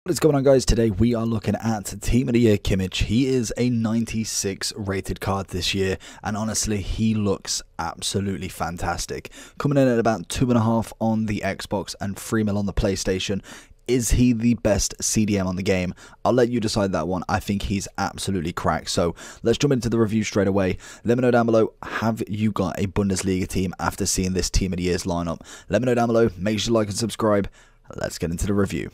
What is going on, guys? Today we are looking at Team of the Year Kimmich. He is a 96 rated card this year, and honestly he looks absolutely fantastic. Coming in at about 2.5 on the Xbox and 3 mil on the PlayStation. Is he the best CDM on the game? I'll let you decide that one. I think he's absolutely cracked. So let's jump into the review straight away. Let me know down below, have you got a Bundesliga team after seeing this Team of the Year's lineup? Let me know down below. Make sure you like and subscribe. Let's get into the review.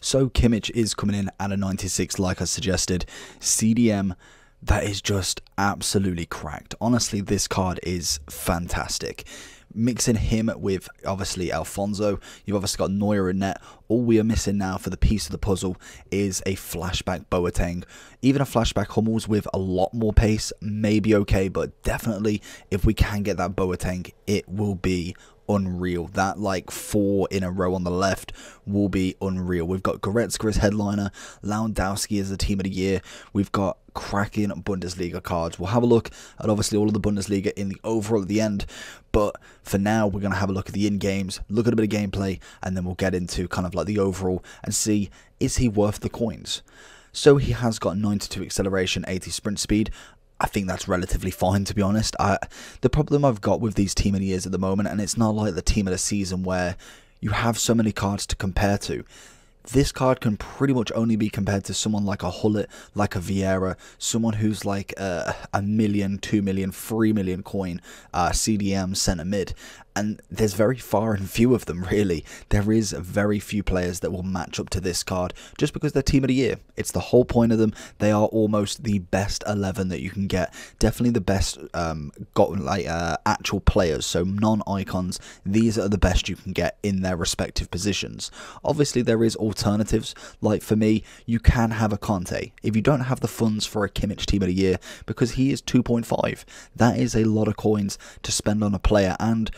So Kimmich is coming in at a 96 like I suggested. CDM that is just absolutely cracked. Honestly, this card is fantastic. Mixing him with obviously Alfonso, you've obviously got Neuer in net. All we are missing now for the piece of the puzzle is a flashback Boateng. Even a flashback Hummels with a lot more pace may be okay, but definitely if we can get that Boateng, it will be unreal. That like 4 in a row on the left will be unreal. We've got Goretzka as headliner, Lewandowski as the Team of the Year. We've got cracking Bundesliga cards. We'll have a look at obviously all of the Bundesliga in the overall at the end, but for now we're going to have a look at the in-games, look at a bit of gameplay, and then we'll get into kind of like the overall and see, is he worth the coins? So he has got 92 acceleration, 80 sprint speed. I think that's relatively fine, to be honest. The problem I've got with these Team of the Years at the moment, and it's not like the Team of the Season where you have so many cards to compare to. This card can pretty much only be compared to someone like a Hullet, like a Vieira, someone who's like a million, 2 million, 3 million coin CDM centre mid. And there's very far and few of them, really. There is very few players that will match up to this card just because they're Team of the Year. It's the whole point of them. They are almost the best 11 that you can get. Definitely the best actual players, so non-icons. These are the best you can get in their respective positions. Obviously, there is alternatives. Like for me, you can have a Conte. If you don't have the funds for a Kimmich Team of the Year, because he is 2.5, that is a lot of coins to spend on a player. And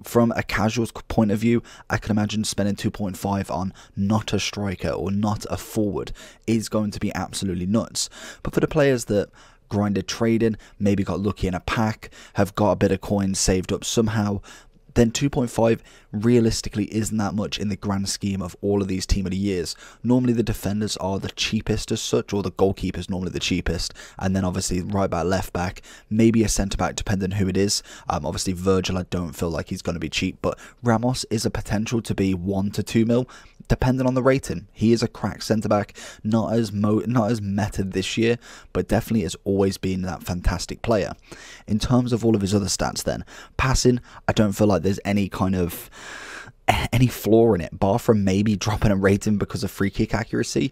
from a casual's point of view, I can imagine spending 2.5 on not a striker or not a forward is going to be absolutely nuts. But for the players that grinded trading, maybe got lucky in a pack, have got a bit of coins saved up somehow, then 2.5 realistically isn't that much in the grand scheme of all of these Team of the Years. Normally the defenders are the cheapest as such, or the goalkeeper's normally the cheapest, and then obviously right back, left back, maybe a centre back depending on who it is. Obviously Virgil, I don't feel like he's going to be cheap, but Ramos is a potential to be 1 to 2 mil depending on the rating. He is a crack centre back, not as meted this year, but definitely has always been that fantastic player. In terms of all of his other stats then, passing, I don't feel like there's any kind of any flaw in it, bar from maybe dropping a rating because of free kick accuracy.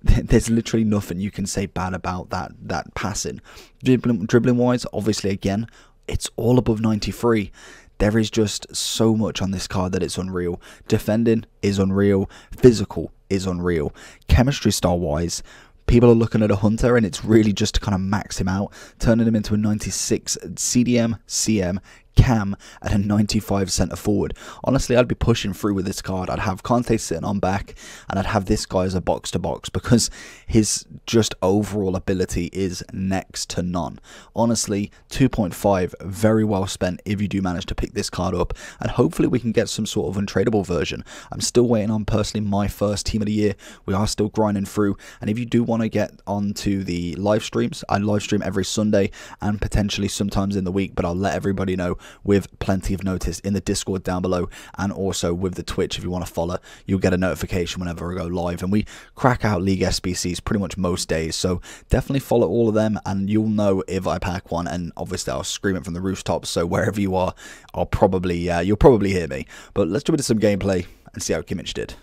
There's literally nothing you can say bad about that passing. Dribbling wise, obviously again, it's all above 93. There is just so much on this card that it's unreal. Defending is unreal. Physical is unreal. Chemistry style wise, people are looking at a Hunter and it's really just to kind of max him out, turning him into a 96 CDM, CM, Cam at a 95 centre forward. Honestly, I'd be pushing through with this card. I'd have Conte sitting on back and I'd have this guy as a box to box because his just overall ability is next to none. Honestly, 2.5 very well spent if you do manage to pick this card up, and hopefully we can get some sort of untradeable version. I'm still waiting on personally my first Team of the Year. We are still grinding through, and if you do want to get onto the live streams, I live stream every Sunday and potentially sometimes in the week, but I'll let everybody know with plenty of notice in the Discord down below, and also with the Twitch. If you want to follow, you'll get a notification whenever I go live, and we crack out League SBCs pretty much most days, so definitely follow all of them and you'll know if I pack one. And obviously I'll scream it from the rooftops, so wherever you are, you'll probably hear me. But let's jump into some gameplay and see how Kimmich did.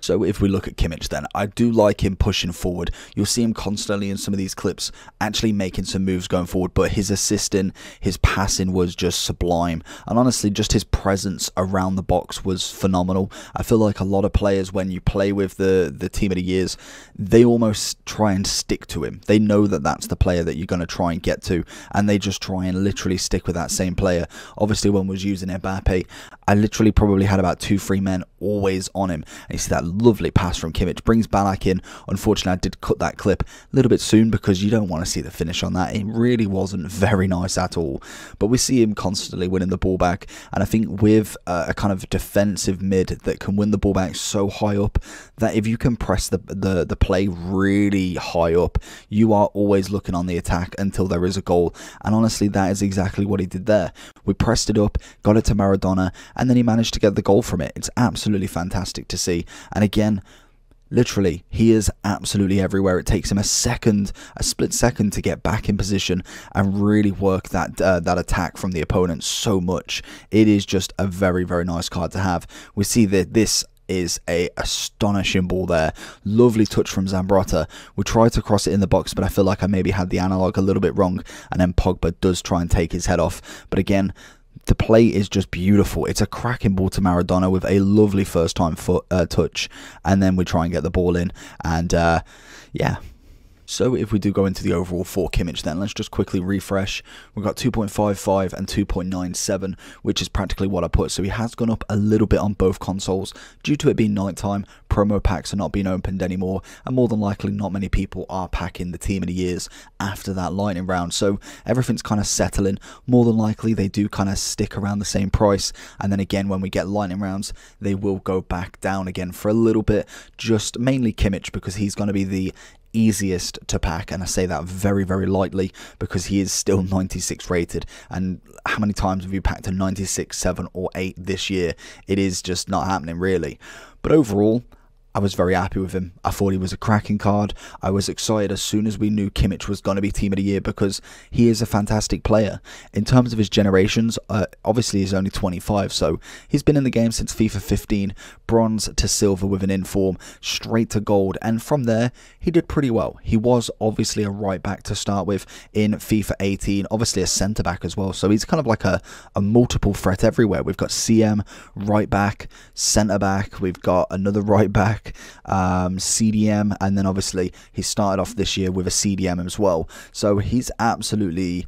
So if we look at Kimmich then, I do like him pushing forward. You'll see him constantly in some of these clips actually making some moves going forward, but his assisting, his passing was just sublime. And honestly, just his presence around the box was phenomenal. I feel like a lot of players, when you play with the Team of the Years, they almost try and stick to him. They know that that's the player that you're going to try and get to, and they just try and literally stick with that same player. Obviously, when I was using Mbappe, I literally probably had about 2-3 men always on him. And you see that lovely pass from Kimmich, brings Ballack in. Unfortunately, I did cut that clip a little bit soon because you don't want to see the finish on that. It really wasn't very nice at all. But we see him constantly winning the ball back, and I think with a kind of defensive mid that can win the ball back so high up, that if you can press the play really high up, you are always looking on the attack until there is a goal. And honestly, that is exactly what he did there. We pressed it up, got it to Maradona, and then he managed to get the goal from it. It's absolutely fantastic to see. And again, literally, he is absolutely everywhere. It takes him a split second to get back in position and really work that attack from the opponent so much. It is just a very, very nice card to have. We see that this is a astonishing ball there. Lovely touch from Zambrotta. We tried to cross it in the box, but I feel like I maybe had the analog a little bit wrong, and then Pogba does try and take his head off. But again, the play is just beautiful. It's a cracking ball to Maradona with a lovely first time touch, and then we try and get the ball in, and yeah. So if we do go into the overall for Kimmich, then let's just quickly refresh. We've got 2.55 and 2.97, which is practically what I put. So he has gone up a little bit on both consoles due to it being nighttime. Promo packs are not being opened anymore, and more than likely not many people are packing the Team of the Years after that lightning round. So everything's kind of settling. More than likely they do kind of stick around the same price, and then again when we get lightning rounds, they will go back down again for a little bit. Just mainly Kimmich, because he's going to be the easiest to pack, and I say that very, very lightly because he is still 96 rated, and how many times have you packed a 96, 7 or 8 this year? It is just not happening really. But overall, I was very happy with him. I thought he was a cracking card. I was excited as soon as we knew Kimmich was going to be Team of the Year because he is a fantastic player. In terms of his generations, obviously he's only 25, so he's been in the game since FIFA 15, bronze to silver with an inform, straight to gold, and from there, he did pretty well. He was obviously a right back to start with in FIFA 18, obviously a centre back as well, so he's kind of like a multiple threat everywhere. We've got CM, right back, centre back, we've got another right back, CDM, and then obviously he started off this year with a CDM as well. So he's absolutely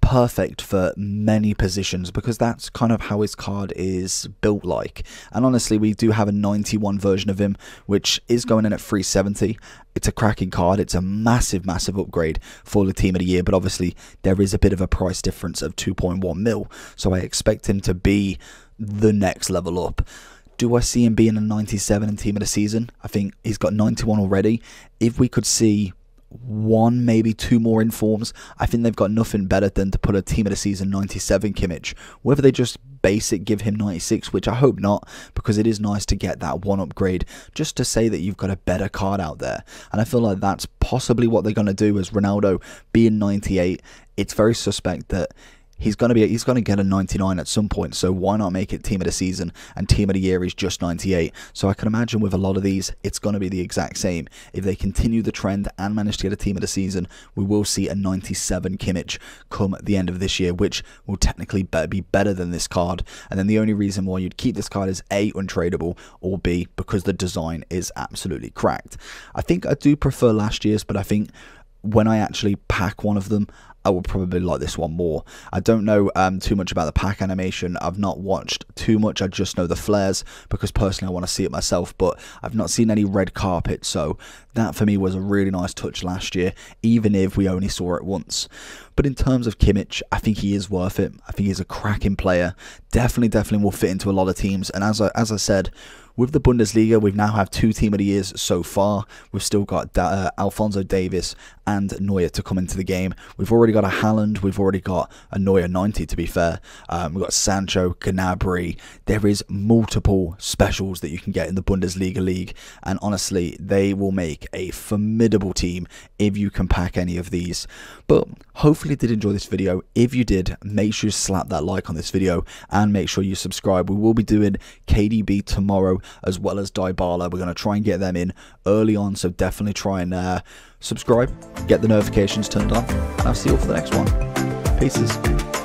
perfect for many positions because that's kind of how his card is built like. And honestly, we do have a 91 version of him, which is going in at 370. It's a cracking card. It's a massive, massive upgrade for the Team of the Year, but obviously there is a bit of a price difference of 2.1 mil, so I expect him to be the next level up. Do I see him being a 97 in Team of the Season? I think he's got 91 already. If we could see one, maybe two more informs, I think they've got nothing better than to put a Team of the Season 97 Kimmich. Whether they just basic give him 96, which I hope not, because it is nice to get that one upgrade just to say that you've got a better card out there. And I feel like that's possibly what they're going to do. As Ronaldo being 98, it's very suspect that he's going to get a 99 at some point, so why not make it Team of the Season, and Team of the Year is just 98. So I can imagine with a lot of these, it's going to be the exact same. If they continue the trend and manage to get a Team of the Season, we will see a 97 Kimmich come at the end of this year, which will technically be better than this card. And then the only reason why you'd keep this card is A, untradeable, or B, because the design is absolutely cracked. I think I do prefer last year's, but I think when I actually pack one of them, I would probably like this one more. I don't know too much about the pack animation. I've not watched too much. I just know the flares because personally I want to see it myself, but I've not seen any red carpet, so that for me was a really nice touch last year, even if we only saw it once. But in terms of Kimmich, I think he is worth it. I think he's a cracking player. Definitely will fit into a lot of teams, and as I said, with the Bundesliga, we've now have 2 Team of the Years so far. We've still got Alphonso Davies and Neuer to come into the game. We've already got a Haaland. We've already got a Neuer 90, to be fair. We've got Sancho, Gnabry. There is multiple specials that you can get in the Bundesliga league. And honestly, they will make a formidable team if you can pack any of these. But hopefully you did enjoy this video. If you did, make sure you slap that like on this video and make sure you subscribe. We will be doing KDB tomorrow, as well as Dybala. We're going to try and get them in early on, so definitely try and subscribe, get the notifications turned on, and I'll see you all for the next one. Peace.